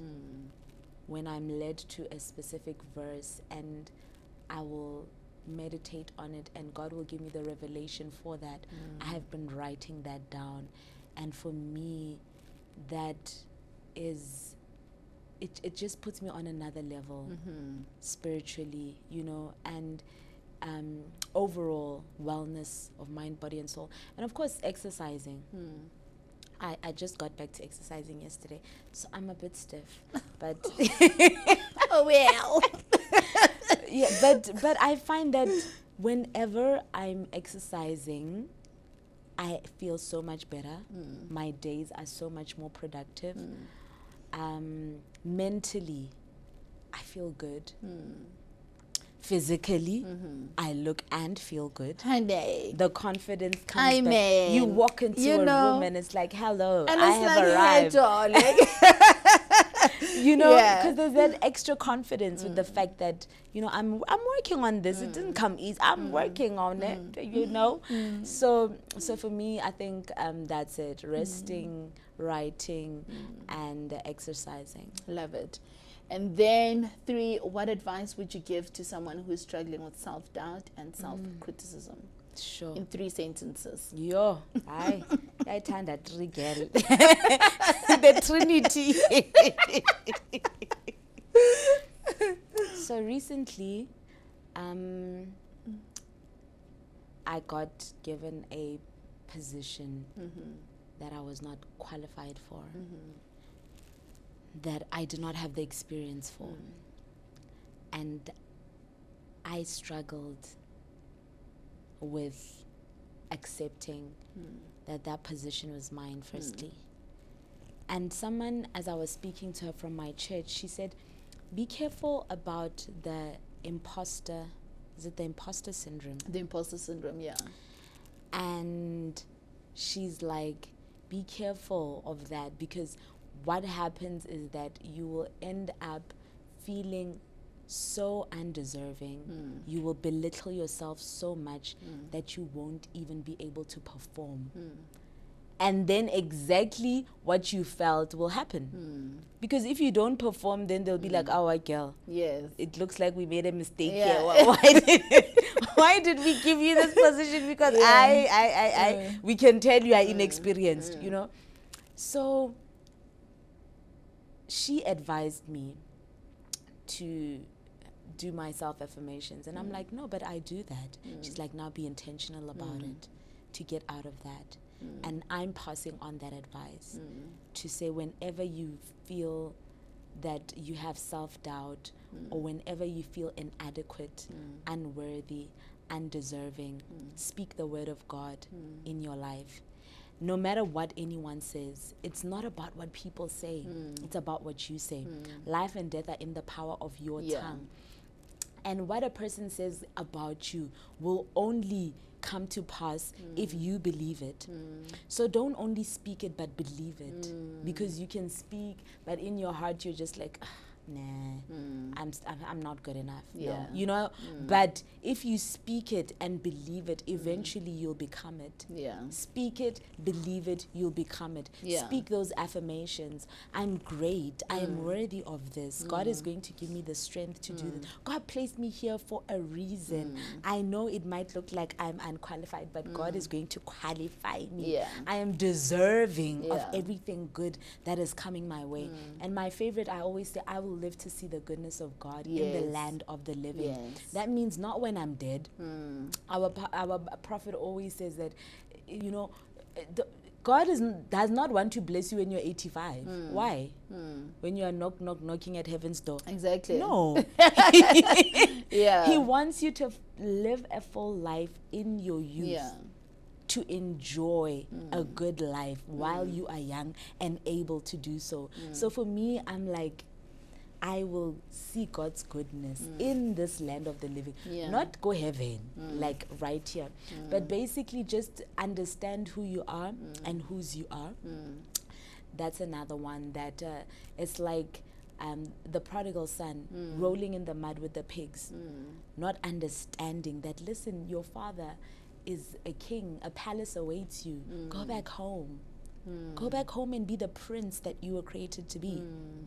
when I'm led to a specific verse, and I will meditate on it and God will give me the revelation for that. I have been writing that down. And for me, that is... It just puts me on another level spiritually, you know, and overall wellness of mind, body, and soul. And of course, exercising. I just got back to exercising yesterday, so I'm a bit stiff, but oh well. Yeah, but I find that whenever I'm exercising, I feel so much better. My days are so much more productive. Mentally, I feel good. Physically, I look and feel good. Honey. The confidence comes back. You walk into a room and it's like, hello, and I it's have like, arrived. hey, darling. You know, because there's that extra confidence with the fact that, you know, I'm working on this. It didn't come easy. I'm working on it, you know. So for me, I think that's it. Resting, writing, and exercising. Love it. And then 3, what advice would you give to someone who's struggling with self-doubt and self-criticism? Sure. In 3 sentences. Yo, I turned that 3 girl. The Trinity. So recently, I got given a position that I was not qualified for, that I did not have the experience for. And I struggled with accepting that position was mine, firstly. And someone, as I was speaking to her from my church, she said, be careful about the imposter, is it the imposter syndrome? The imposter syndrome, yeah. And she's like, be careful of that, because what happens is that you will end up feeling so undeserving. You will belittle yourself so much that you won't even be able to perform. And then exactly what you felt will happen. Because if you don't perform, then they'll be like, oh, white girl. Yes. It looks like we made a mistake Yeah. here. Why did we give you this position? Because we can tell you are inexperienced, you know. So she advised me to do my self-affirmations. And I'm like, no, but I do that. She's like, now be intentional about it to get out of that. And I'm passing on that advice to say whenever you feel that you have self-doubt or whenever you feel inadequate, unworthy, undeserving, speak the word of God in your life. No matter what anyone says, it's not about what people say. It's about what you say. Life and death are in the power of your tongue. And what a person says about you will only come to pass if you believe it. So don't only speak it, but believe it. Because you can speak, but in your heart you're just like, nah, I'm not good enough. No. You know, but if you speak it and believe it, eventually you'll become it. Speak it, believe it, you'll become it. Speak those affirmations. I'm great. I am worthy of this. God is going to give me the strength to do this. God placed me here for a reason. I know it might look like I'm unqualified, but God is going to qualify me. I am deserving of everything good that is coming my way. And my favorite, I always say, I will live to see the goodness of God in the land of the living. That means not when I'm dead. Our prophet always says that, you know, God does not want to bless you when you're 85. Why? When you are knocking at heaven's door. Exactly. No. He wants you to live a full life in your youth. To enjoy a good life while you are young and able to do so. So for me, I'm like, I will see God's goodness in this land of the living. Not go heaven, like right here. But basically just understand who you are and whose you are. That's another one that it's like the prodigal son rolling in the mud with the pigs. Not understanding that, listen, your father is a king, a palace awaits you. Go back home. Go back home and be the prince that you were created to be.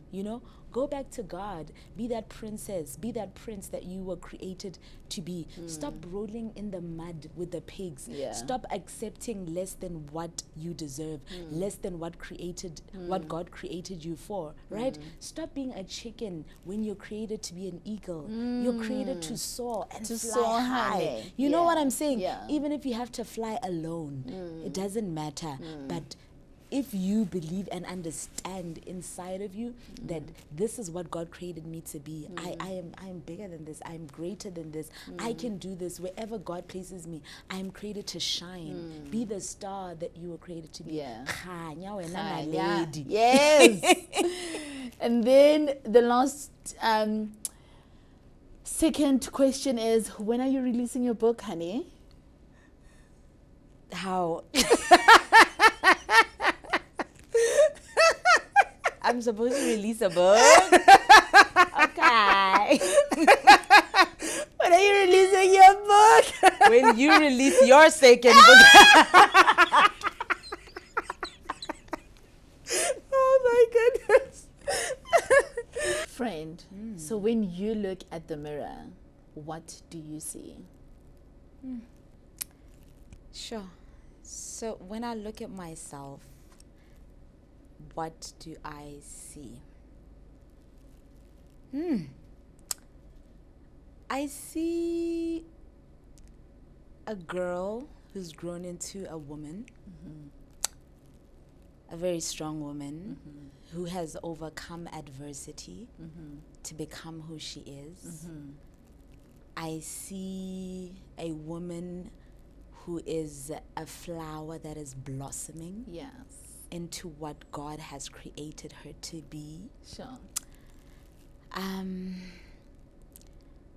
You know, go back to God. Be that princess. Be that prince that you were created to be. Stop rolling in the mud with the pigs. Stop accepting less than what you deserve, less than what what God created you for. Right? Stop being a chicken when you're created to be an eagle. You're created to soar and fly high. You know what I'm saying? Even if you have to fly alone, it doesn't matter. But if you believe and understand inside of you that this is what God created me to be, I am bigger than this, I am greater than this, I can do this wherever God places me, I am created to shine, be the star that you were created to be. Yes. And then the last second question is, when are you releasing your book, honey? How? I'm supposed to release a book? Okay. When are you releasing your book? When you release your second book. Oh my goodness. Friend, so when you look at the mirror, what do you see? Sure. So when I look at myself, what do I see? I see a girl who's grown into a woman, a very strong woman who has overcome adversity to become who she is. I see a woman who is a flower that is blossoming into what God has created her to be. Sure.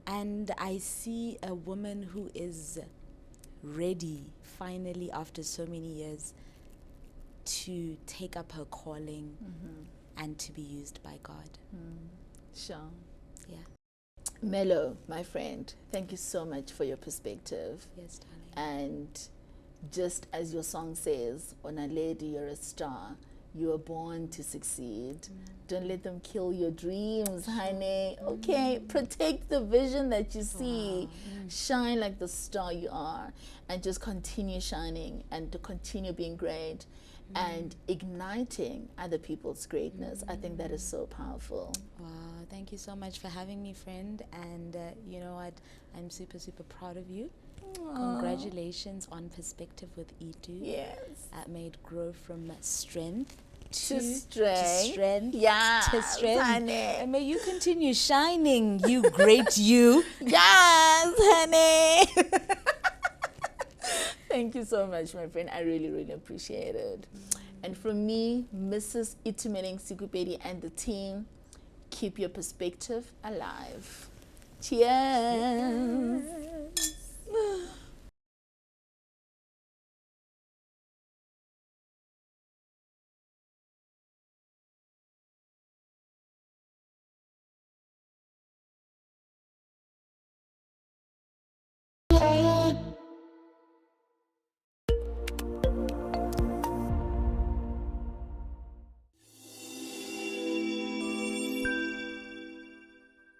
And I see a woman who is ready, finally, after so many years, to take up her calling and to be used by God. Sure. Yeah. Melo, my friend, thank you so much for your perspective. Yes, darling. And just as your song says, "Ona lady, you're a star. You were born to succeed. Don't let them kill your dreams, honey. Okay, protect the vision that you see. Shine like the star you are, and just continue shining and to continue being great and igniting other people's greatness. I think that is so powerful." Wow, thank you so much for having me, friend. And you know what? I'm super, super proud of you. Congratulations on Perspective with Itu. Yes. May it grow from strength To strength. Yeah. To strength. Honey. And may you continue shining, you great you. Yes, honey. Thank you so much, my friend. I really, really appreciate it. And from me, Mrs. Itumeleng, Sekhu-Pedi, and the team, keep your perspective alive. Cheers.